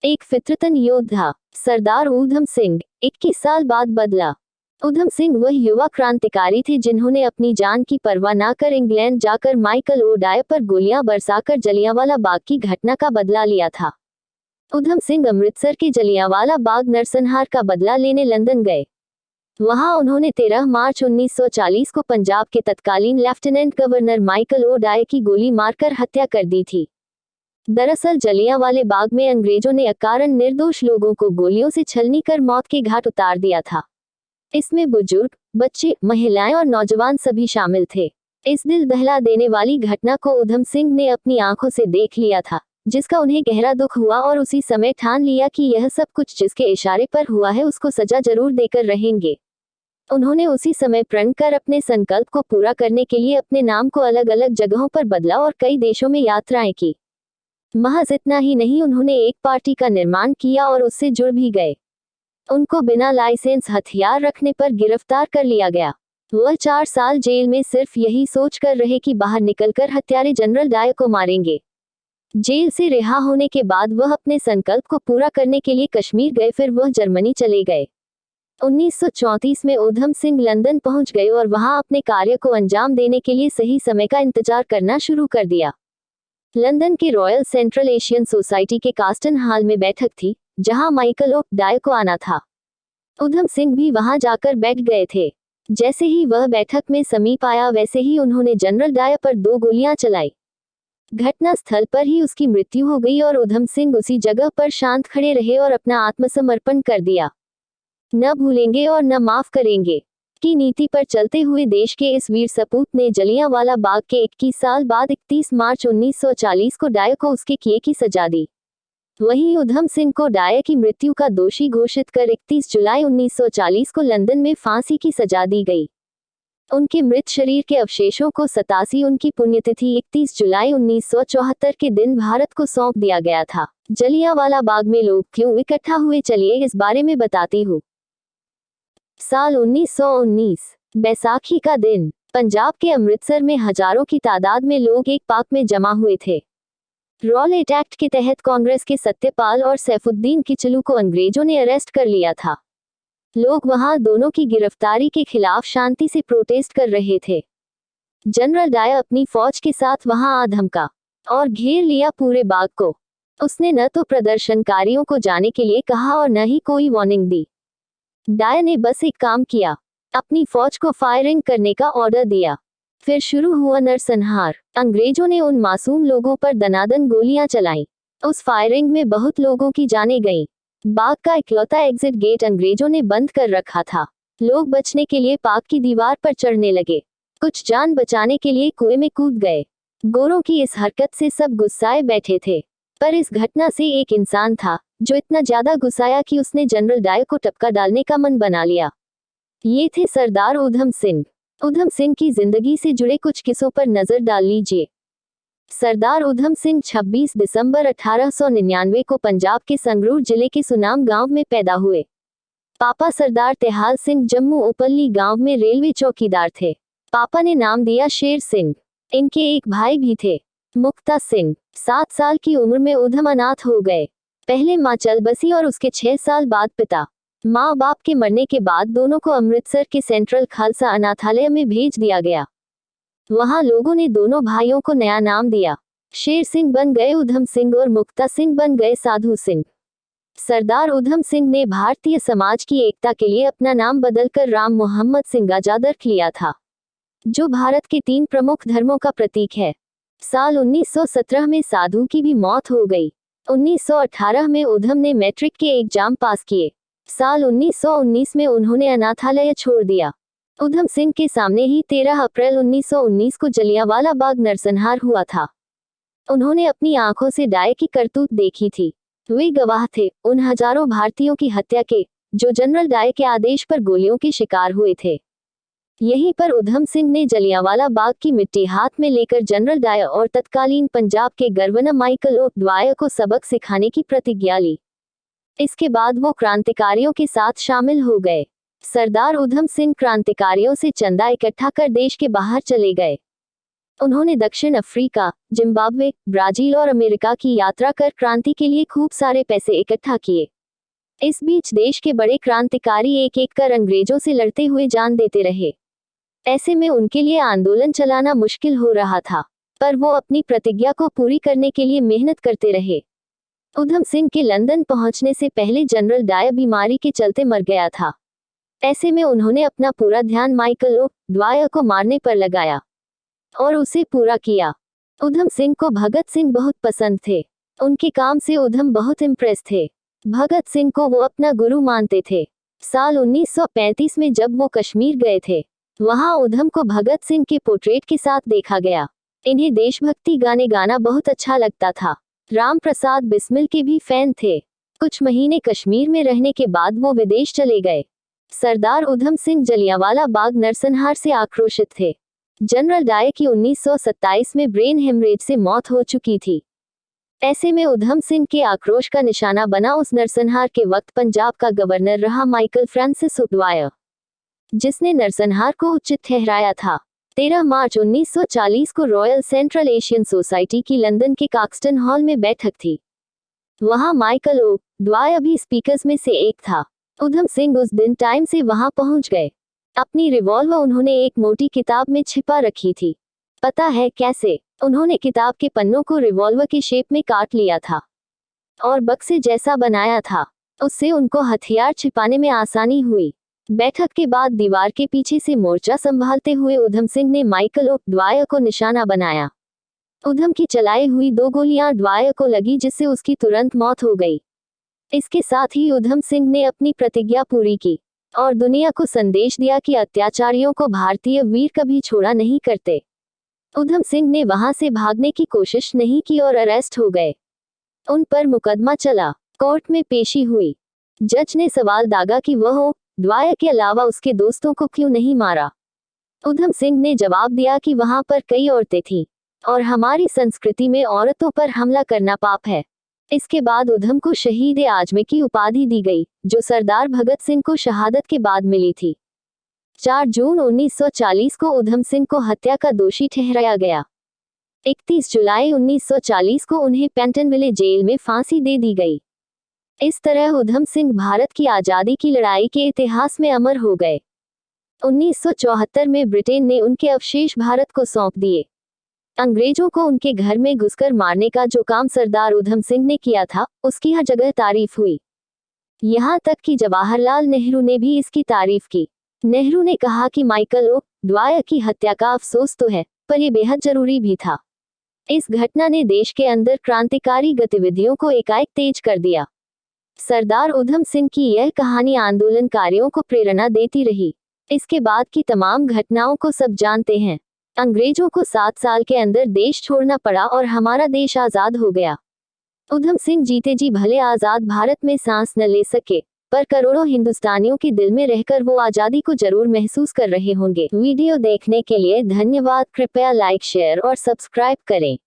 एक फितरतन योद्धा सरदार ऊधम सिंह 21 साल बाद बदला। ऊधम सिंह वह युवा क्रांतिकारी थे जिन्होंने अपनी जान की परवाह न कर इंग्लैंड जाकर माइकल ओडाय पर गोलियां बरसाकर जलियांवाला बाग की घटना का बदला लिया था। ऊधम सिंह अमृतसर के जलियांवाला बाग नरसंहार का बदला लेने लंदन गए। वहां उन्होंने 13 मार्च 1940 को पंजाब के तत्कालीन लेफ्टिनेंट गवर्नर माइकल ओडाय की गोली मारकर हत्या कर दी थी। दरअसल जलियांवाले बाग में अंग्रेजों ने अकारण निर्दोष लोगों को गोलियों से छलनी कर मौत के घाट उतार दिया था। इसमें बुजुर्ग, बच्चे, महिलाएं और नौजवान सभी शामिल थे। इस दिल दहला देने वाली घटना को ऊधम सिंह ने अपनी आंखों से देख लिया था, जिसका उन्हें गहरा दुख हुआ और उसी समय ठान लिया कि यह सब कुछ जिसके इशारे पर हुआ है उसको सजा जरूर देकर रहेंगे। उन्होंने उसी समय प्रण कर अपने संकल्प को पूरा करने के लिए अपने नाम को अलग अलग जगहों पर बदला और कई देशों में यात्राएं की। महज इतना ही नहीं, उन्होंने एक पार्टी का निर्माण किया और उससे जुड़ भी गए। उनको बिना लाइसेंस हथियार रखने पर गिरफ्तार कर लिया गया। वह 4 साल जेल में सिर्फ यही सोच कर रहे कि बाहर निकलकर हत्यारे जनरल डायर को मारेंगे। जेल से रिहा होने के बाद वह अपने संकल्प को पूरा करने के लिए कश्मीर गए, फिर वह जर्मनी चले गए। 1934 में ऊधम सिंह लंदन पहुंच गए और वहां अपने कार्य को अंजाम देने के लिए सही समय का इंतजार करना शुरू कर दिया। लंदन के रॉयल सेंट्रल एशियन सोसाइटी के कास्टन हॉल में बैठक थी, जहां माइकल ओडाय को आना था। ऊधम सिंह भी वहां जाकर बैठ गए थे। जैसे ही वह बैठक में समीप आया, वैसे ही उन्होंने जनरल डायर पर 2 गोलियां चलाई। घटना स्थल पर ही उसकी मृत्यु हो गई और ऊधम सिंह उसी जगह पर शांत खड़े रहे और अपना आत्मसमर्पण कर दिया। न भूलेंगे और न माफ करेंगे की नीति पर चलते हुए देश के इस वीर सपूत ने जलियांवाला बाग के 21 साल बाद 31 मार्च 1940 को डायर को उसके किए की सजा दी। वहीं ऊधम सिंह को डायर की मृत्यु का दोषी घोषित कर 31 जुलाई 1940 को लंदन में फांसी की सजा दी गई। उनके मृत शरीर के अवशेषों को 87 उनकी पुण्यतिथि 31 जुलाई 1974 के दिन भारत को सौंप दिया गया था। जलियांवाला बाग में लोग क्यों इकट्ठा हुए, चलिए इस बारे में बताती हूँ। साल 1919, बैसाखी का दिन, पंजाब के अमृतसर में हजारों की तादाद में लोग एक पार्क में जमा हुए थे। रॉलेट एक्ट के तहत कांग्रेस के सत्यपाल और सैफुद्दीन किचलू को अंग्रेजों ने अरेस्ट कर लिया था। लोग वहां दोनों की गिरफ्तारी के खिलाफ शांति से प्रोटेस्ट कर रहे थे। जनरल डायर अपनी फौज के साथ वहां आ धमका और घेर लिया पूरे बाग को। उसने न तो प्रदर्शनकारियों को जाने के लिए कहा और न ही कोई वार्निंग दी। डायर ने बस एक काम किया, अपनी फौज को फायरिंग करने का ऑर्डर दिया। फिर शुरू हुआ नरसंहार। अंग्रेजों ने उन मासूम लोगों पर दनादन गोलियां चलाईं। उस फायरिंग में बहुत लोगों की जानें गईं। बाग का इकलौता एग्जिट गेट अंग्रेजों ने बंद कर रखा था। लोग बचने के लिए पार्क की दीवार पर चढ़ने लगे। कुछ जान बचाने के लिए कुएं में कूद गए। गोरों की इस हरकत से सब गुस्साए बैठे थे, पर इस घटना से एक इंसान था जो इतना ज्यादा गुस्साया कि उसने जनरल डायर को टपका डालने का मन बना लिया। ये थे सरदार ऊधम सिंह। ऊधम सिंह की जिंदगी से जुड़े कुछ किस्सों पर नजर डाल लीजिए। सरदार ऊधम सिंह 26 दिसंबर 1899 को पंजाब के संगरूर जिले के सुनाम गांव में पैदा हुए। पापा सरदार तेहाल सिंह जम्मू उपल्ली गांव में रेलवे चौकीदार थे। पापा ने नाम दिया शेर सिंह। इनके एक भाई भी थे, मुक्ता सिंह। 7 साल की उम्र में ऊधम अनाथ हो गए। पहले माँ चल बसी और उसके 6 साल बाद पिता। माँ बाप के मरने के बाद दोनों को अमृतसर के सेंट्रल खालसा अनाथालय में भेज दिया गया। वहां लोगों ने दोनों भाइयों को नया नाम दिया। शेर सिंह बन गए ऊधम सिंह और मुक्ता सिंह बन गए साधु सिंह। सरदार ऊधम सिंह ने भारतीय समाज की एकता के लिए अपना नाम बदलकर राम मोहम्मद सिंह आजाद रख लिया था, जो भारत के 3 प्रमुख धर्मों का प्रतीक है। साल 1917 में साधु की भी मौत हो गई। 1918 में ऊधम ने मैट्रिक के एग्जाम पास किए। साल 1919 में उन्होंने अनाथालय छोड़ दिया। ऊधम सिंह के सामने ही 13 अप्रैल 1919 को जलियांवाला बाग नरसंहार हुआ था। उन्होंने अपनी आंखों से डायर की करतूत देखी थी। वे गवाह थे उन हजारों भारतीयों की हत्या के, जो जनरल डायर के आदेश पर गोलियों के शिकार हुए थे। यहीं पर ऊधम सिंह ने जलियांवाला बाग की मिट्टी हाथ में लेकर जनरल डायर और तत्कालीन पंजाब के गवर्नर माइकल ओडाय को सबक सिखाने की प्रतिज्ञा ली। इसके बाद वो क्रांतिकारियों के साथ शामिल हो गए। सरदार ऊधम सिंह क्रांतिकारियों से चंदा इकट्ठा कर देश के बाहर चले गए। उन्होंने दक्षिण अफ्रीका, जिम्बाब्वे, ब्राजील और अमेरिका की यात्रा कर क्रांति के लिए खूब सारे पैसे इकट्ठा किए। इस बीच देश के बड़े क्रांतिकारी एक एक कर अंग्रेजों से लड़ते हुए जान देते रहे। ऐसे में उनके लिए आंदोलन चलाना मुश्किल हो रहा था, पर वो अपनी प्रतिज्ञा को पूरी करने के लिए मेहनत करते रहे। उधम सिंह के लंदन पहुंचने से पहले जनरल डायर बीमारी के चलते मर गया था। ऐसे में उन्होंने अपना पूरा ध्यान माइकल ओ ड्वायर को मारने पर लगाया और उसे पूरा किया। उधम सिंह को भगत सिंह बहुत पसंद थे। उनके काम से उधम बहुत इम्प्रेस थे। भगत सिंह को वो अपना गुरु मानते थे। साल 1935 में जब वो कश्मीर गए थे, वहां उधम को भगत सिंह के पोर्ट्रेट के साथ देखा गया। इन्हें देशभक्ति गाने गाना बहुत अच्छा लगता था। राम प्रसाद बिस्मिल के भी फैन थे। कुछ महीने कश्मीर में रहने के बाद वो विदेश चले गए। सरदार उधम सिंह जलियांवाला बाग नरसंहार से आक्रोशित थे। जनरल डायर की 1927 में ब्रेन हेमरेज से मौत हो चुकी थी। ऐसे में उधम सिंह के आक्रोश का निशाना बना उस नरसंहार के वक्त पंजाब का गवर्नर रहा माइकल फ्रांसिस ड्वायर, जिसने नरसंहार को उचित ठहराया था। 13 मार्च 1940 को रॉयल सेंट्रल एशियन सोसाइटी की लंदन के काक्सटन हॉल में बैठक थी। वहां माइकल ओ ड्वायर भी स्पीकर्स में से एक था। उधम सिंह उस दिन टाइम से वहां पहुंच गए। अपनी रिवॉल्वर उन्होंने एक मोटी किताब में छिपा रखी थी। पता है कैसे? उन्होंने किताब के पन्नों को रिवॉल्वर की शेप में काट लिया था और बक्से जैसा बनाया था। उससे उनको हथियार छिपाने में आसानी हुई। बैठक के बाद दीवार के पीछे से मोर्चा संभालते हुए उधम सिंह ने माइकल ओ ड्वायर को निशाना बनाया। उधम की चलाई हुई 2 गोलियां ड्वायर को लगी, जिससे उसकी तुरंत मौत हो गई। इसके साथ ही उधम सिंह ने अपनी प्रतिज्ञा पूरी की और दुनिया को संदेश दिया कि अत्याचारियों को भारतीय वीर कभी छोड़ा नहीं करते। उधम सिंह ने वहां से भागने की कोशिश नहीं की और अरेस्ट हो गए। उन पर मुकदमा चला। कोर्ट में पेशी हुई। जज ने सवाल दागा कि वह ड्वायर के अलावा उसके दोस्तों को क्यों नहीं मारा। उधम सिंह ने जवाब दिया कि वहां पर कई औरतें थीं और हमारी संस्कृति में औरतों पर हमला करना पाप है। इसके बाद उधम को शहीद ए आजम की उपाधि दी गई, जो सरदार भगत सिंह को शहादत के बाद मिली थी। 4 जून 1940 को उधम सिंह को हत्या का दोषी ठहराया गया। 31 जुलाई 1940 को उन्हें पेंटनविले जेल में फांसी दे दी गई। इस तरह उधम सिंह भारत की आज़ादी की लड़ाई के इतिहास में अमर हो गए। 1974 में ब्रिटेन ने उनके अवशेष भारत को सौंप दिए। अंग्रेजों को उनके घर में घुसकर मारने का जो काम सरदार उधम सिंह ने किया था, उसकी हर जगह तारीफ हुई। यहाँ तक कि जवाहरलाल नेहरू ने भी इसकी तारीफ की। नेहरू ने कहा कि माइकल ओ ड्वायर की हत्या का अफसोस तो है, पर यह बेहद जरूरी भी था। इस घटना ने देश के अंदर क्रांतिकारी गतिविधियों को एकाएक तेज कर दिया। सरदार उधम सिंह की यह कहानी आंदोलनकारियों को प्रेरणा देती रही। इसके बाद की तमाम घटनाओं को सब जानते हैं। अंग्रेजों को 7 साल के अंदर देश छोड़ना पड़ा और हमारा देश आजाद हो गया। उधम सिंह जीते जी भले आजाद भारत में सांस न ले सके, पर करोड़ों हिंदुस्तानियों के दिल में रहकर वो आजादी को जरूर महसूस कर रहे होंगे। वीडियो देखने के लिए धन्यवाद। कृपया लाइक, शेयर और सब्सक्राइब करें।